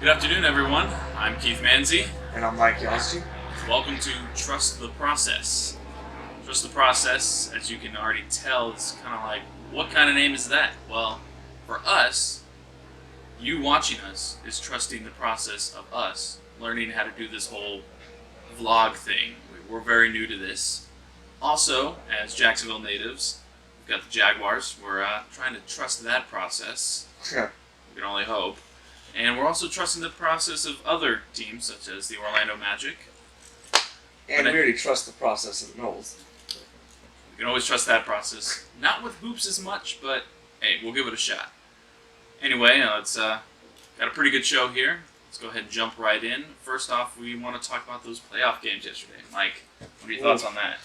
Good afternoon, everyone. I'm Keith Manzi. And I'm Mike Yazji. Welcome to Trust the Process. Trust the Process, as you can already tell, is kind of like, what kind of name is that? Well, for us, you watching us is trusting the process of us learning how to do this whole vlog thing. We're very new to this. Also, as Jacksonville natives, we've got the Jaguars. We're trying to trust that process. We can only hope. And we're also trusting the process of other teams, such as the Orlando Magic. And we already trust the process of the Knowles. We can always trust that process. Not with hoops as much, but hey, we'll give it a shot. Anyway, let's got a pretty good show here. Let's go ahead and jump right in. First off, we want to talk about those playoff games yesterday. Mike, what are your thoughts on that?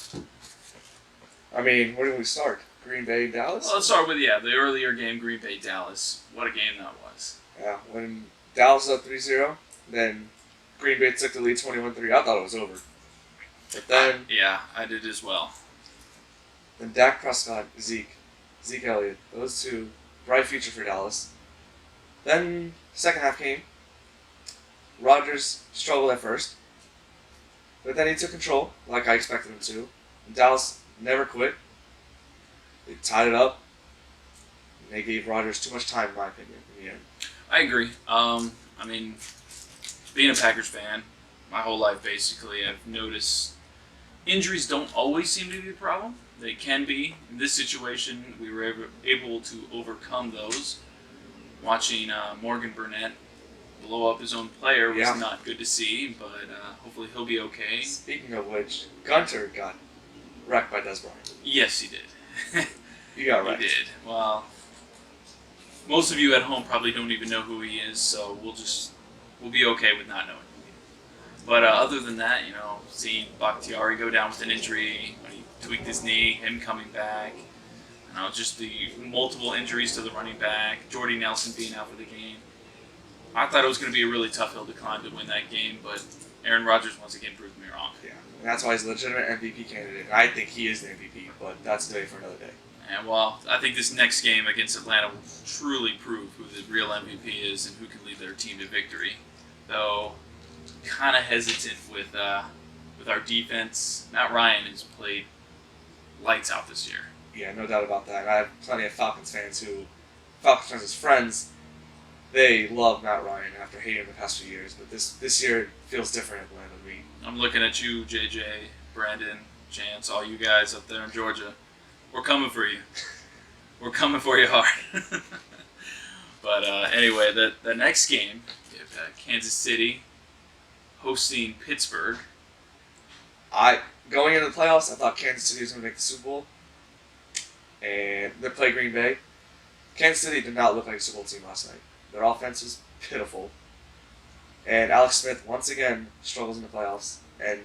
I mean, where do we start? Green Bay, Dallas? Well, let's start with, the earlier game, Green Bay, Dallas. What a game that was. Yeah, when Dallas was up 3-0, then Green Bay took the lead 21-3. I thought it was over. But then... Yeah, I did as well. Then Dak Prescott, Zeke Elliott, those two, bright future for Dallas. Then, second half came. Rodgers struggled at first. But then he took control, like I expected him to. And Dallas never quit. They tied it up. And they gave Rodgers too much time, in my opinion, in the end. I agree. I mean, being a Packers fan, my whole life basically, I've noticed injuries don't always seem to be the problem. They can be. In this situation, we were able to overcome those. Watching Morgan Burnett blow up his own player was not good to see, but hopefully he'll be okay. Speaking of which, Gunter got wrecked by Dez Bryant. Yes, he did. You got wrecked. He did. Well, most of you at home probably don't even know who he is, so we'll be okay with not knowing who he is. But other than that, seeing Bakhtiari go down with an injury, when he tweaked his knee, him coming back, just the multiple injuries to the running back, Jordy Nelson being out for the game. I thought it was going to be a really tough hill to climb to win that game, but Aaron Rodgers once again proved me wrong. Yeah, and that's why he's a legitimate MVP candidate. I think he is the MVP, but that's a day for another day. And well, I think this next game against Atlanta will truly prove who the real MVP is and who can lead their team to victory. Though, kind of hesitant with our defense. Matt Ryan has played lights out this year. Yeah, no doubt about that. I have plenty of Falcons fans as friends, they love Matt Ryan after hating him the past few years. But this year it feels different at Atlanta to me. I'm looking at you, JJ, Brandon, Chance, all you guys up there in Georgia. We're coming for you. We're coming for you hard. But anyway, the next game, Kansas City hosting Pittsburgh. Going into the playoffs, I thought Kansas City was going to make the Super Bowl. And they played Green Bay. Kansas City did not look like a Super Bowl team last night. Their offense was pitiful. And Alex Smith, once again, struggles in the playoffs. And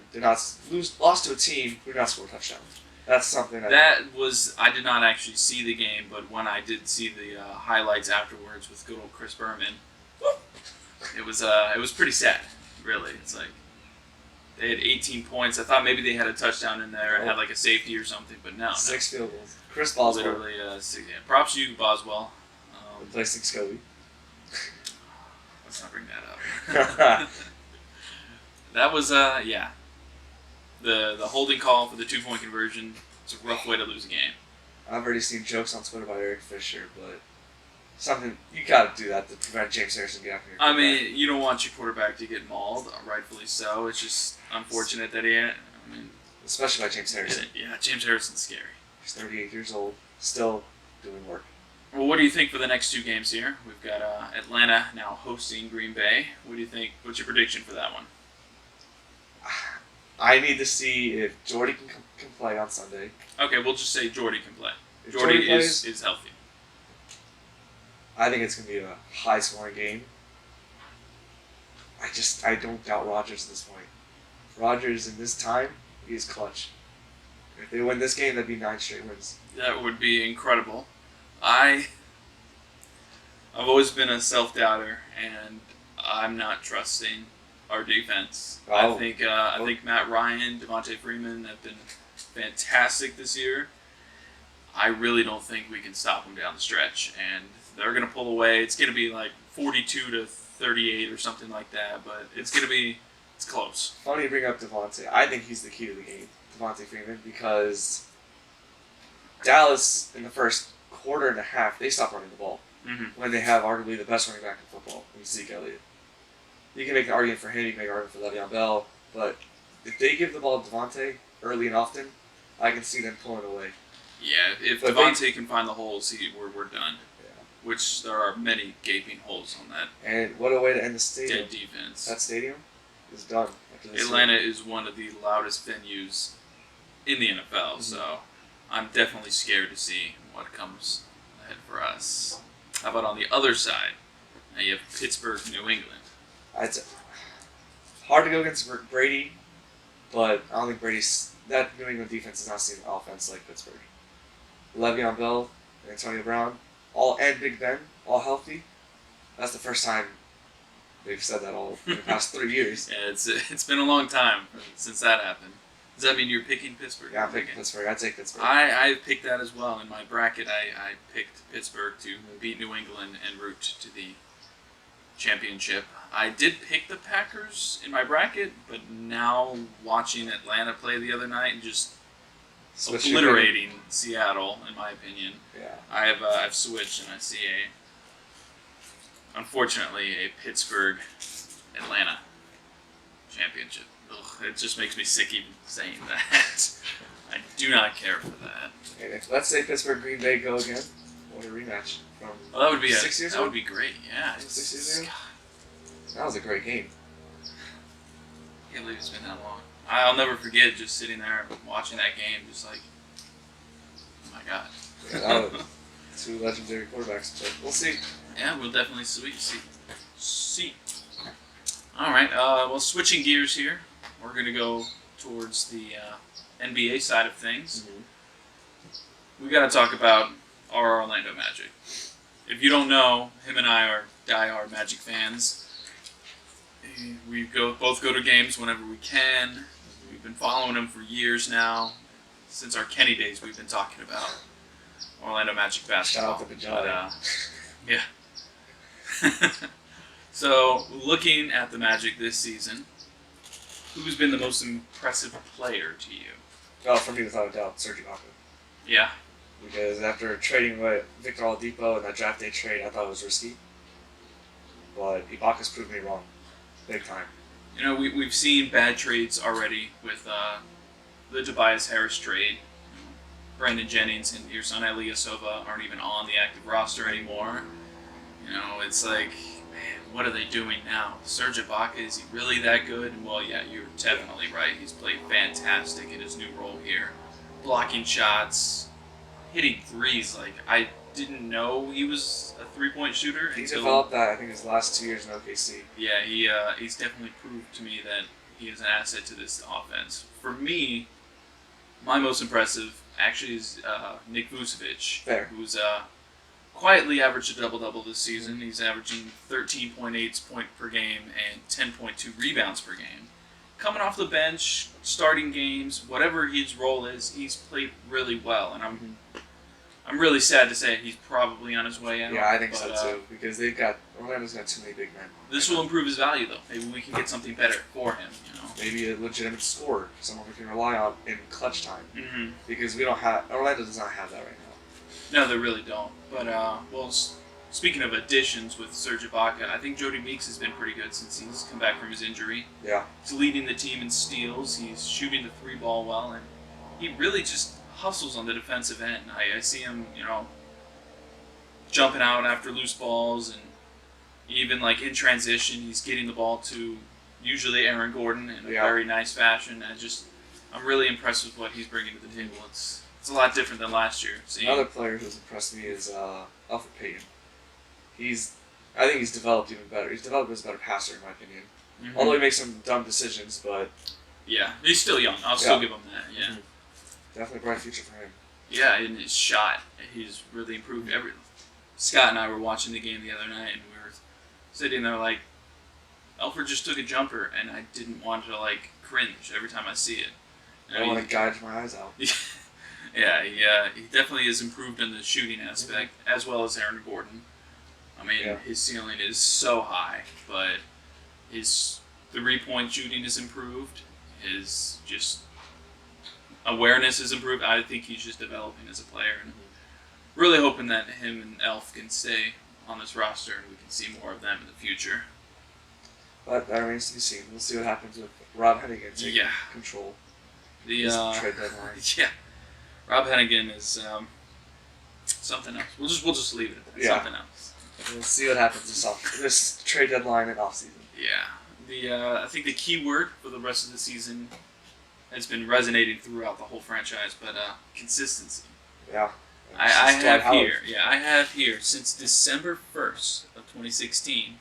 lost to a team who did not score touchdowns. That's something I did not actually see the game, but when I did see the highlights afterwards with good old Chris Berman, it was pretty sad, really. It's like they had 18 points. I thought maybe they had a touchdown in there and had like a safety or something, but no. 6 field goals. Chris Boswell. Literally, props to you, Boswell. Replacing Scobie. Let's not bring that up. That was, The holding call for the 2-point conversion. It's a rough way to lose a game. I've already seen jokes on Twitter by Eric Fisher, but something you got to do that to prevent James Harrison getting after your quarterback. I mean, you don't want your quarterback to get mauled, rightfully so. It's just unfortunate that especially by James Harrison. Yeah, James Harrison's scary. He's 38 years old, still doing work. Well, what do you think for the next two games here? We've got Atlanta now hosting Green Bay. What do you think? What's your prediction for that one? I need to see if Jordy can play on Sunday. Okay, we'll just say Jordy can play. If Jordy plays, is healthy. I think it's going to be a high-scoring game. I don't doubt Rodgers at this point. Rodgers, in this time, he is clutch. If they win this game, that'd be 9 straight wins. That would be incredible. I've always been a self-doubter, and I'm not trusting our defense. Oh. I think Matt Ryan, Devontae Freeman have been fantastic this year. I really don't think we can stop them down the stretch, and they're going to pull away. It's going to be like 42-3 38 or something like that, but it's close. Funny you bring up Devontae. I think he's the key to the game, Devontae Freeman, because Dallas in the first quarter and a half they stopped running the ball Mm-hmm. when they have arguably the best running back in football, in Zeke Elliott. You can make an argument for him. You can make an argument for Le'Veon Bell, but if they give the ball to Devontae early and often, I can see them pulling away. Yeah, if But Devontae can find the holes, we're done. Yeah. Which there are many gaping holes on that And what a way to end the stadium. dead defense. That stadium is done after this Atlanta is one of the loudest venues in the NFL, so I'm definitely scared to see what comes ahead for us. How about on the other side? Now you have Pittsburgh, New England. It's hard to go against Brady, but I don't think that New England defense has not seen an offense like Pittsburgh. Le'Veon Bell and Antonio Brown, and Big Ben, all healthy. That's the first time they've said that all in the past 3 years. Yeah, it's been a long time since that happened. Does that mean you're picking Pittsburgh? Yeah, I'm picking Pittsburgh. I take Pittsburgh. I picked that as well. In my bracket, I picked Pittsburgh to beat New England en route to the championship. I did pick the Packers in my bracket, but now watching Atlanta play the other night and just Switch obliterating Seattle, in my opinion, Yeah. I've switched and I see unfortunately, a Pittsburgh Atlanta championship. Ugh, it just makes me sick even saying that. I do not care for that. Okay, let's say Pittsburgh Green Bay go again. What a rematch from Well, that would be 6 years that ago. would be great. Yeah, 6 years ago? God, That was a great game. I can't believe it's been that long. I'll never forget just sitting there watching that game, just like, oh my god. Yeah, that was two legendary quarterbacks, but we'll see. Yeah, we'll definitely see. All right. Well, switching gears here, we're gonna go towards the NBA side of things. We got to talk about our Orlando Magic. If you don't know, him and I are diehard Magic fans. We both go to games whenever we can. We've been following him for years now. Since our Kenny days, we've been talking about Orlando Magic basketball. Shout out to Bajai. Yeah. So, looking at the Magic this season, who's been the most impressive player to you? Oh, for me, without a doubt, Serge Ibaka. Yeah. Because after trading with Victor Oladipo in that draft day trade, I thought it was risky. But Ibaka's proved me wrong. Big time. You know, we've seen bad trades already with the Tobias Harris trade. Brandon Jennings and Ersan Ilyasova aren't even on the active roster anymore. You know, it's like, man, what are they doing now? Serge Ibaka, is he really that good? And well, yeah, you're definitely right. He's played fantastic in his new role here. Blocking shots, hitting threes. Like, I didn't know he was a three-point shooter. He until, developed that, I think, his last 2 years in OKC. Yeah, he's definitely proved to me that he is an asset to this offense. For me, my most impressive actually is Nick Vucevic, Fair. who's quietly averaged a double-double this season. He's averaging 13.8 points per game and 10.2 rebounds per game. Coming off the bench, starting games, whatever his role is, he's played really well, and I'm really sad to say he's probably on his way out. Yeah, I think but, so too. Because Orlando's got too many big men. This will improve his value, though. Maybe we can get something better for him. You know. Maybe a legitimate scorer, someone we can rely on in clutch time. Mm-hmm. Because Orlando does not have that right now. No, they really don't. But speaking of additions with Serge Ibaka, I think Jody Meeks has been pretty good since he's come back from his injury. Yeah. He's leading the team in steals. He's shooting the three ball well, and he really just hustles on the defensive end. I see him, jumping out after loose balls, and even like in transition, he's getting the ball to usually Aaron Gordon in a very nice fashion. I'm really impressed with what he's bringing to the table. It's a lot different than last year. Another player who's impressed me is Elfrid Payton. I think he's developed even better. He's developed as a better passer, in my opinion. Mm-hmm. Although he makes some dumb decisions, but yeah, he's still young. I'll still give him that. Yeah, definitely a bright future for him. Yeah, in his shot, he's really improved everything. Scott and I were watching the game the other night, and we were sitting there like, Elfrid just took a jumper, and I didn't want to like cringe every time I see it. I don't want to gouge my eyes out. Yeah, he definitely has improved in the shooting aspect, as well as Aaron Gordon. I mean, Yeah. his ceiling is so high, but his 3-point shooting is improved. His just awareness is improved. I think he's just developing as a player, and really hoping that him and Elf can stay on this roster and we can see more of them in the future. But that remains to be seen. We'll see what happens with Rob Hennigan taking Yeah. control. The This trade deadline. yeah, Rob Hennigan is something else. We'll just leave it at that. Yeah. Something else. We'll see what happens this trade deadline and offseason. Yeah. I think the key word for the rest of the season has been resonating throughout the whole franchise, but consistency. Yeah. I Since have Dwight Howard. I have here since December 1st of 2016.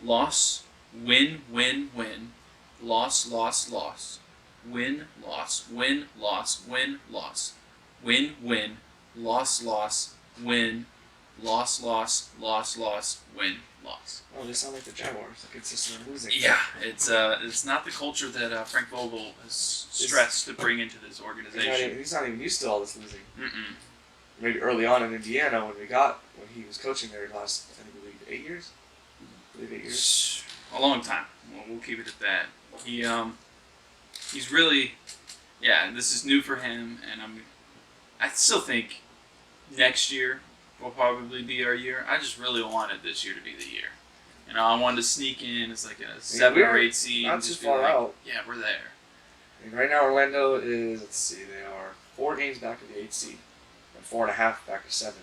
Loss, win, win, win, loss, loss, loss, win, loss, win, loss, win, loss, win, win, loss, loss, win, loss, loss, loss, loss, win, loss. Oh, they sound like the Jaguars. They're consistent in losing. Yeah, it's not the culture that Frank Vogel has stressed to bring into this organization. He's not even used to all this losing. Mm-mm. Maybe early on in Indiana when he was coaching there last, I believe, 8 years? I believe 8 years. A long time. We'll keep it at that. He's really, this is new for him, and I still think next year will probably be our year. I just really wanted this year to be the year. I wanted to sneak in as like a 7 or 8 seed. Not and too just be far like, out. Yeah, we're there. And right now Orlando is, they are 4 games back of the 8th seed. And 4.5 back of 7.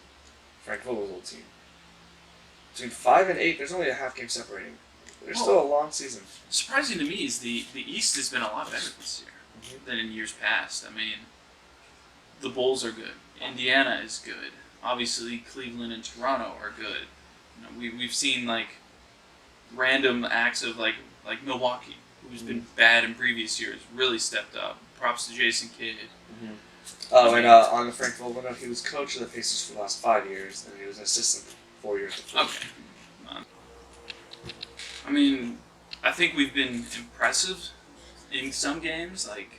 Frank Vogel's old team. Between 5 and 8, there's only a half game separating. There's still a long season. Surprising to me is the East has been a lot better this year than in years past. I mean, the Bulls are good. Indiana is good. Obviously, Cleveland and Toronto are good. We've seen like random acts of like Milwaukee, who's been bad in previous years, really stepped up. Props to Jason Kidd. Oh, and on the Frank Vogel note, he was coach of the Pacers for the last 5 years, and he was an assistant 4 years before. Okay. I mean, I think we've been impressive in some games, like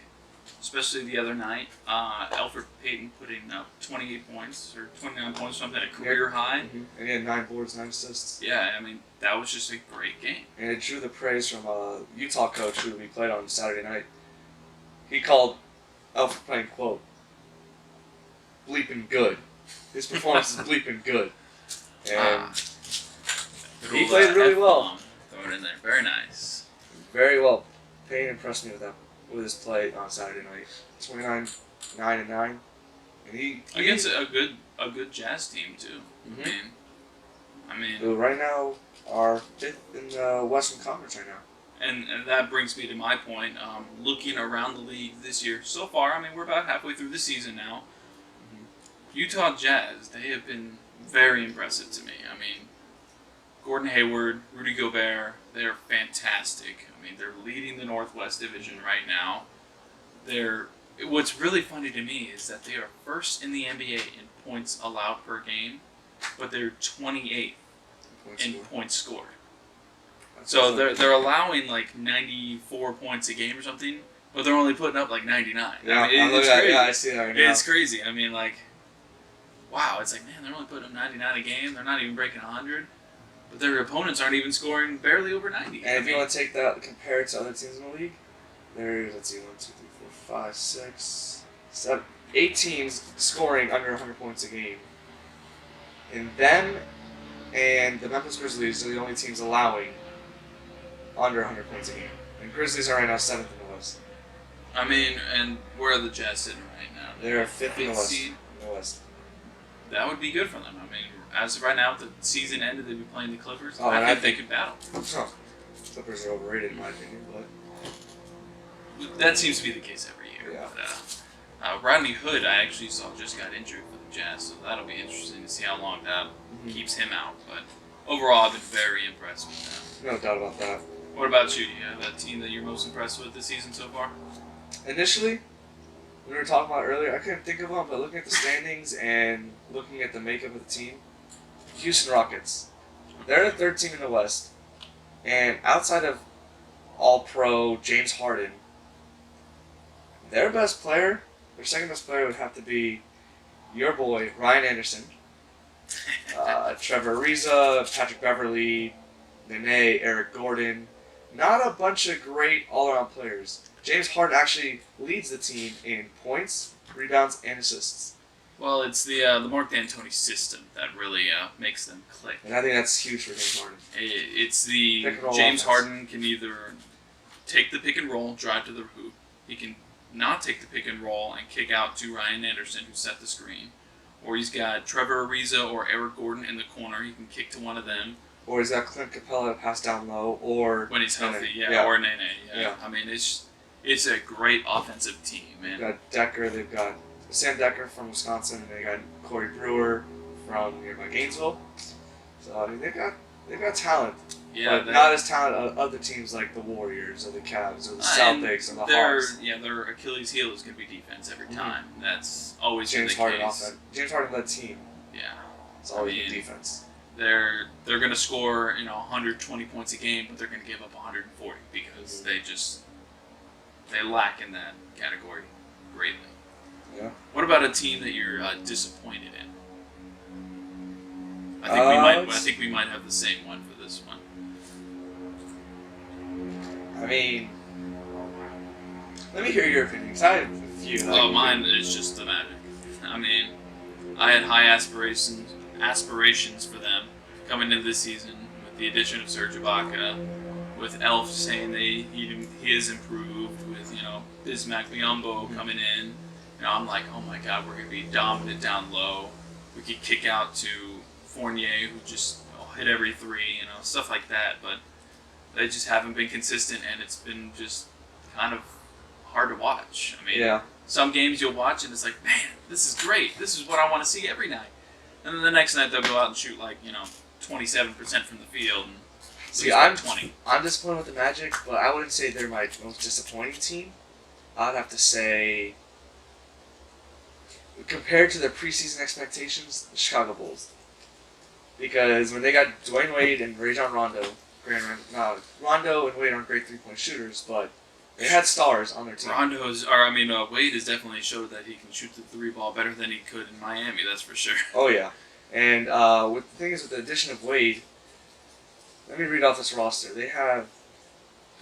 especially the other night. Elfrid Payton putting up 28 points or 29 points, something a career high. And he had 9 boards, 9 assists. Yeah, I mean, that was just a great game. And it drew the praise from a Utah coach who we played on Saturday night. He called Elfrid playing, quote, bleeping good. His performance is bleeping good. And he played really well. Throw it in there. Very nice. Very well. Payne impressed me with his play on Saturday night. 29, 9 and 9. And he against a good Jazz team too. I mean, right now are 5th in the Western Conference right now. And that brings me to my point. Looking around the league this year, so far, I mean, we're about halfway through the season now. Utah Jazz, they have been very impressive to me. I mean, Gordon Hayward, Rudy Gobert, they're fantastic. I mean, they're leading the Northwest Division right now. What's really funny to me is that they are first in the NBA in points allowed per game, but they're 28th in points scored. So they're allowing like 94 points a game or something, but they're only putting up like 99. Yeah, I mean, it's crazy. I see that right now. It's crazy. I mean, like, wow, it's like, man, they're only putting up 99 a game. They're not even breaking 100. But their opponents aren't even scoring barely over 90. And if you want to take that and compare it to other teams in the league, there's, 1, 2, 3, 4, 5, 6, 7, 8 teams scoring under 100 points a game. And them and the Memphis Grizzlies are the only teams allowing under 100 points a game. And Grizzlies are right now 7th in the West. I mean, and where are the Jazz sitting right now? They're 5th in the West. Seed. In the West. That would be good for them. I mean, as of right now, if the season ended, they'd be playing the Clippers. Oh, I think they could battle. Oh, Clippers are overrated in my opinion, but That seems to be the case every year. Yeah. But, Rodney Hood, I actually saw just got injured for the Jazz, so that'll be interesting to see how long that keeps him out. But overall, I've been very impressed with them. no doubt about that. What about you? Do you have that team that you're most impressed with this season so far? Initially, we were talking about earlier, I couldn't think of one, but looking at the standings and looking at the makeup of the team, Houston Rockets. They're the 3rd team in the West, and outside of All-Pro James Harden, their best player, their second best player would have to be your boy, Ryan Anderson. Trevor Ariza, Patrick Beverly, Nene, Eric Gordon. Not a bunch of great all-around players. James Harden actually leads the team in points, rebounds, and assists. Well, it's the Mark D'Antoni system that really makes them click. And I think that's huge for James Harden. It's the Pick and roll James offense. Harden can either take the pick and roll, drive to the hoop. He can not take the pick and roll and kick out to Ryan Anderson, who set the screen. Or he's got Trevor Ariza or Eric Gordon in the corner. He can kick to one of them. Or he's got Clint Capella to pass down low, or When he's healthy, Nene. or Nene. Yeah. I mean, it's a great offensive team, They've man. got Decker, they've got Sam Decker from Wisconsin, and they got Corey Brewer from nearby Gainesville. So I mean, they've got talent, Yeah, but not as talented other teams like the Warriors or the Cavs or the Celtics or the Hawks. their Achilles heel is going to be defense every time. That's always been James the Harden case. offense. James Harden led team. Yeah. It's always I mean, been defense. They're going to score 120 points a game, but they're going to give up 140 because they lack in that category greatly. Yeah. What about a team that you're disappointed in? I think we might have the same one for this one. I mean, let me hear your opinion, 'cause I have a few. that I Oh, can- mine is just the Magic. I mean, I had high aspirations for them coming into this season with the addition of Serge Ibaka, with Elf saying he is improved, with Bismack Biyombo coming in. I'm like, oh my God, we're gonna be dominant down low. We could kick out to Fournier, who just hit every three, stuff like that. But they just haven't been consistent, and it's been just kind of hard to watch. I mean, Yeah. some games you'll watch and it's like, man, this is great. This is what I want to see every night. And then the next night they'll go out and shoot 27% from the field. And See, lose by I'm 20. disappointed with the Magic, but I wouldn't say they're my most disappointing team. I'd have to say, compared to their preseason expectations, the Chicago Bulls. Because when they got Dwayne Wade and Rajon Rondo, Rondo and Wade aren't great three-point shooters, but they had stars on their team. Wade has definitely showed that he can shoot the three ball better than he could in Miami. That's for sure. Oh yeah, and with the thing is, with the addition of Wade, let me read off this roster. They have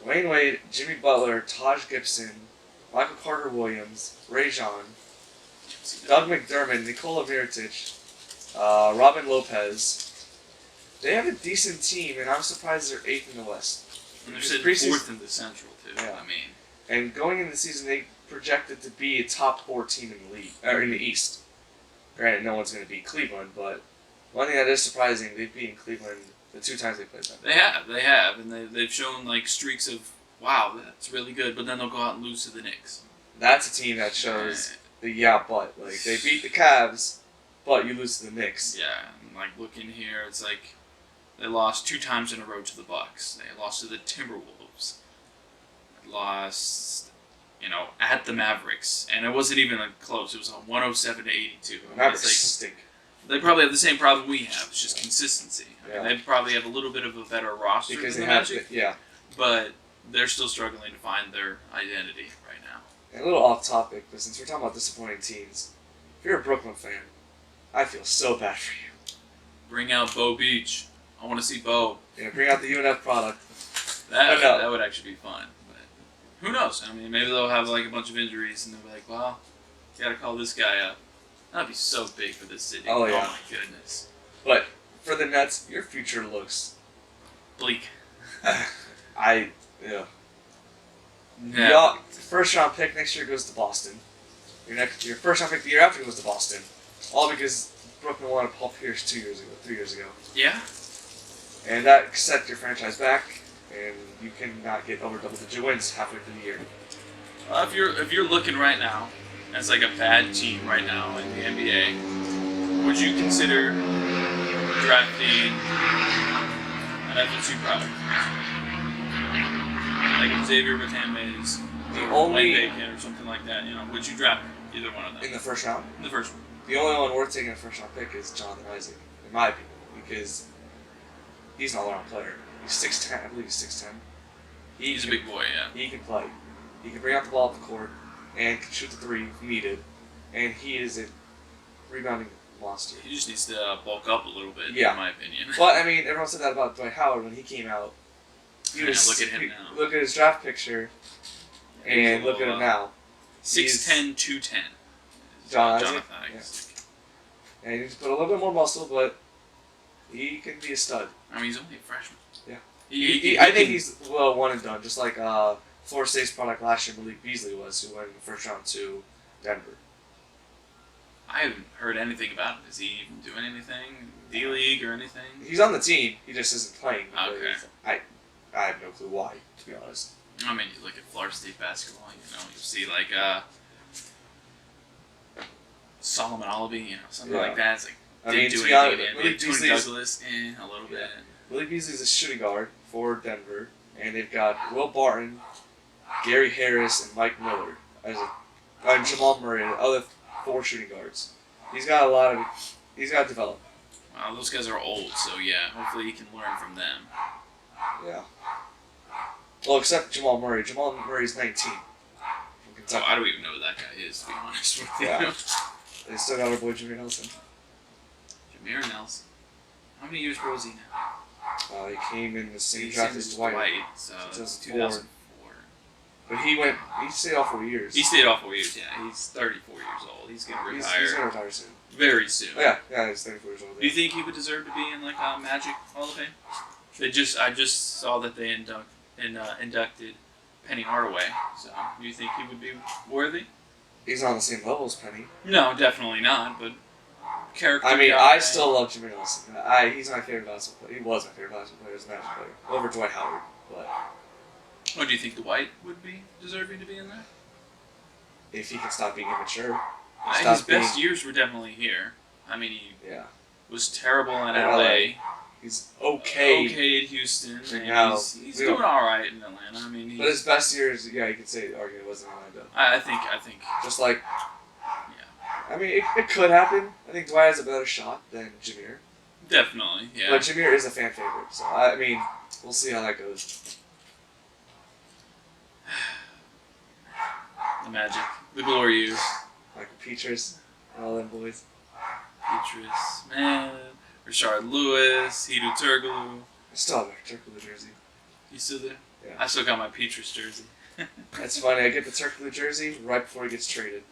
Dwayne Wade, Jimmy Butler, Taj Gibson, Michael Carter Williams, Rajon, Doug McDermott, Nikola Mirotic, Robin Lopez. They have a decent team, and I'm surprised they're 8th in the West. And they're Because sitting preseason- 4th in the Central too. Yeah. I mean, And going into the season, they projected to be a top 4 team in the league, or in the East. Granted, no one's going to beat Cleveland, but one thing that is surprising, they've beaten Cleveland the 2 times they played them. they have, and they've shown streaks of wow, that's really good. But then they'll go out and lose to the Knicks. That's a team that shows the but. Like, they beat the Cavs, but you lose to the Knicks. Yeah, and looking here, it's like they lost 2 times in a row to the Bucks. They lost to the Timberwolves. They lost, at the Mavericks, and it wasn't even close. It was 107-82. Mavericks stink. They probably have the same problem we have. It's just consistency. Yeah. They probably have a little bit of a better roster Because than they the have, Magic, but they're still struggling to find their identity right now. And a little off topic, but since we're talking about disappointing teams, if you're a Brooklyn fan, I feel so bad for you. Bring out Bo Beach. I want to see Bo. Bring out the UNF product. That would actually be fun. But who knows? I mean, maybe they'll have a bunch of injuries and they'll be like, well, you got to call this guy up. That'd be so big for this city. Oh, yeah. Oh my goodness. But for the Nets, your future looks. Bleak. Yeah. Yeah. First round pick next year goes to Boston. Your first round pick the year after goes to Boston. All because Brooklyn wanted Paul Pierce 3 years ago. Yeah. And that set your franchise back, and you cannot get over double-digit wins halfway through the year. If you're looking right now as a bad team right now in the NBA, would you consider drafting an FSU product? Like Xavier Batamez, The Wayne only Bacon, or something like that? Would you draft either one of them in the first round, in the first one? the only one worth taking a first round pick is Jonathan Isaac, in my opinion, because he's an all-around player. He's 6'10", I believe he's 6'10". He's a big boy, yeah. He can play. He can bring out the ball up the court and can shoot the three if needed. And he is a rebounding monster. He just needs to bulk up a little bit, Yeah. in my opinion. But I mean, everyone said that about Dwight Howard when he came out. Yeah, look at him now. Look at his draft picture, and look at him now. 6'10", 210. Jonathan Isaac. And he needs to put a little bit more muscle, but he can be a stud. I mean, he's only a freshman. Yeah. I think he's one and done, just like Florida State's product last year, Malik Beasley was, who went in the first round to Denver. I haven't heard anything about him. Is he even doing anything? D-League or anything? He's on the team. He just isn't playing. Okay. I have no clue why, to be honest. I mean, you look at Florida State basketball, you'll see like Solomon Alabi, something like that. It's like, didn't do anything in NBA. Tony Douglas, a little bit. Malik Beasley's a shooting guard for Denver, and they've got Will Barton, Gary Harris, and Mike Miller and Jamal Murray, and the other 4 shooting guards. He's got to develop. Well, those guys are old, so yeah, hopefully he can learn from them. Yeah. Well, except Jamal Murray. Jamal Murray's 19. From Kentucky. I don't even know who that guy is, to be honest with you. Yeah. They still got our boy Jameer Nelson. Jameer Nelson. How many years pro is he now? He came in the same draft as Dwight. So 2004. 2004. But he stayed all 4 years. He stayed all 4 years, yeah. He's 34 years old. He's going to retire. He's going to retire soon. Very soon. Oh, yeah, he's 34 years old. Yeah. Do you think he would deserve to be in like a Magic Hall of Fame? I just saw that they inducted Penny Hardaway. So do you think he would be worthy? He's not on the same level as Penny. No, definitely not. But character. I mean, guy. I still love Jameer Nelson. He's my favorite basketball player. He was my favorite basketball player as a Magic player over Dwight Howard. But Oh, do you think Dwight would be deserving to be in there? if he can stop being immature, His best years were definitely here. I mean, he was terrible in LA. He's okay. Okay at Houston. And And he's doing all right in Atlanta. I mean, But his best years, you could say the argument wasn't Orlando. I think. Just like, Yeah. I mean, it could happen. I think Dwight has a better shot than Jameer. Definitely, yeah. But Jameer is a fan favorite, so I mean, we'll see how that goes. The Magic, the glory years. Michael Petras, and all them boys. Petrus, man. Rashard Lewis, Hedo Turkoglu. I still have my Turkoglu jersey. You still there? Yeah. I still got my Petrus jersey. That's funny. I get the Turkoglu jersey right before he gets traded.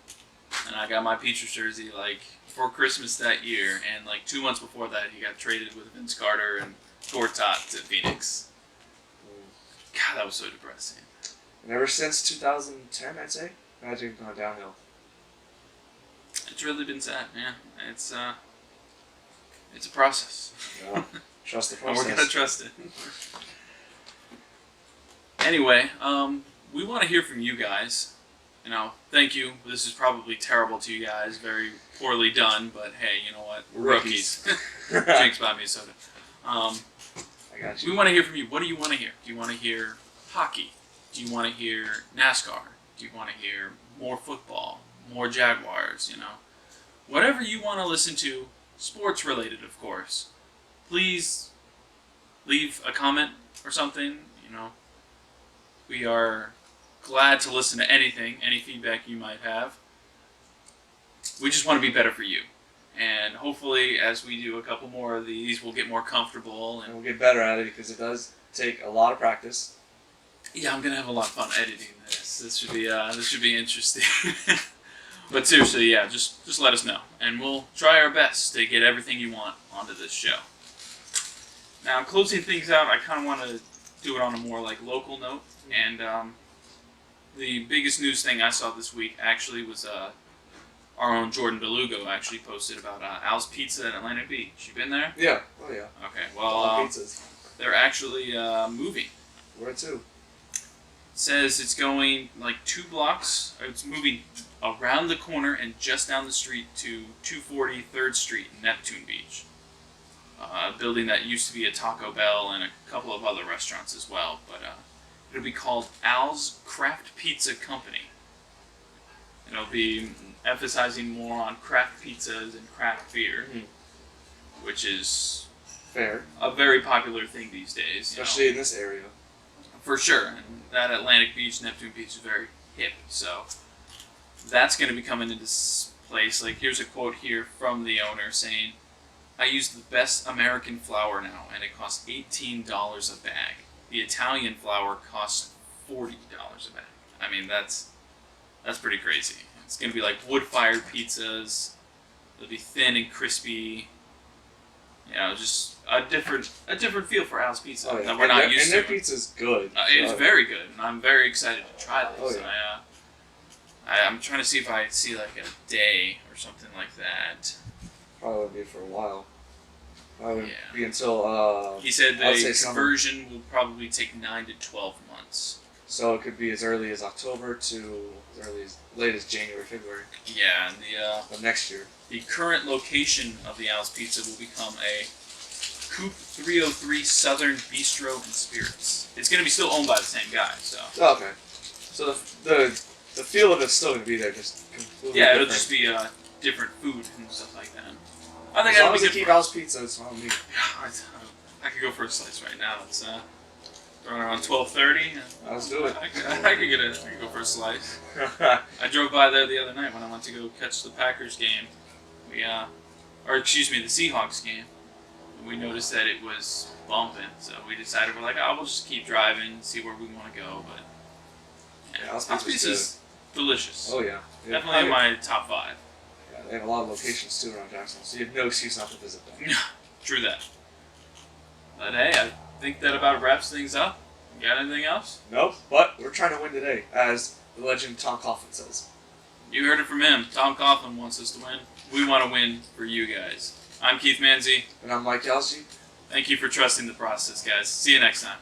And I got my Petrus jersey like for Christmas that year, and like 2 months before that, he got traded with Vince Carter and Gortat to Phoenix. God, that was so depressing. And ever since 2010, I'd say, Magic's gone downhill. It's really been sad, yeah. It's a process. Yeah. Trust the And process. we're gonna trust it. Anyway, we want to hear from you guys. Thank you. This is probably terrible to you guys, very poorly done, but hey, you know what? We're rookies. Jinx by me, soda. I got you. We want to hear from you. What do you want to hear? Do you want to hear hockey? Do you want to hear NASCAR? Do you want to hear more football? More Jaguars? Whatever you want to listen to, sports related, of course. Please leave a comment or something. We are glad to listen to anything, any feedback you might have. We just want to be better for you. And hopefully, as we do a couple more of these, we'll get more comfortable. And we'll get better at it because it does take a lot of practice. Yeah, I'm gonna have a lot of fun editing this. This should be interesting. But seriously, yeah, just let us know, and we'll try our best to get everything you want onto this show. Now, closing things out, I kind of want to do it on a more local note, and the biggest news thing I saw this week actually was our own Jordan Belugo actually posted about Al's Pizza at Atlantic Beach. You been there? Yeah. Oh yeah. Okay. All pizzas. They're actually moving. Where to? It says it's going 2 blocks. It's moving around the corner and just down the street to 240 3rd Street in Neptune Beach. A building that used to be a Taco Bell and a couple of other restaurants as well. But it'll be called Al's Craft Pizza Company. It'll be emphasizing more on craft pizzas and craft beer, which is Fair. a very popular thing these days. Especially in this area. For sure. And that Atlantic Beach, Neptune Beach is very hip. So that's going to be coming into place. Like, here's a quote here from the owner saying, "I use the best American flour now, and it costs $18 a bag. The Italian flour costs $40 a bag." I mean, that's pretty crazy. It's gonna be like wood-fired pizzas. It'll be thin and crispy. You know, just a different feel for Al's Pizza Oh, yeah. that we're not used and to. their pizza's good. It's very good, and I'm very excited to try this. Oh, yeah. I'm trying to see if I see like a day or something like that. Probably won't be for a while. Probably won't Yeah. be until He said I would say the summer. conversion will probably take 9 to 12 months. So it could be as early as October to as early as late as January, February Yeah, and of next year. the current location of the Al's Pizza will become a Coop 303 Southern Bistro and Spirits. It's going to be still owned by the same guy, so. Oh, okay. So the feel of it's still gonna be there, just completely Yeah, it'll different. just be different food and stuff like that. I As think long that'll as be they good. keep For Al's Pizza, it's fine with me. I could go for a slice right now. It's around 12:30. Let's do it. I could go for a slice. I drove by there the other night when I went to go catch the Packers game. The Seahawks game. We noticed that it was bumping, so we decided we'll just keep driving, see where we want to go. But Yeah, Al's Al's Pizza's Pizza's delicious. Oh yeah. Definitely in my top 5. Yeah, they have a lot of locations too around Jackson, so you have no excuse not to visit them. True that. But hey, I think that about wraps things up. You got anything else? Nope, but we're trying to win today, as the legend Tom Coughlin says. You heard it from him. Tom Coughlin wants us to win. We want to win for you guys. I'm Keith Manzi. And I'm Mike Algie. Thank you for trusting the process, guys. See you next time.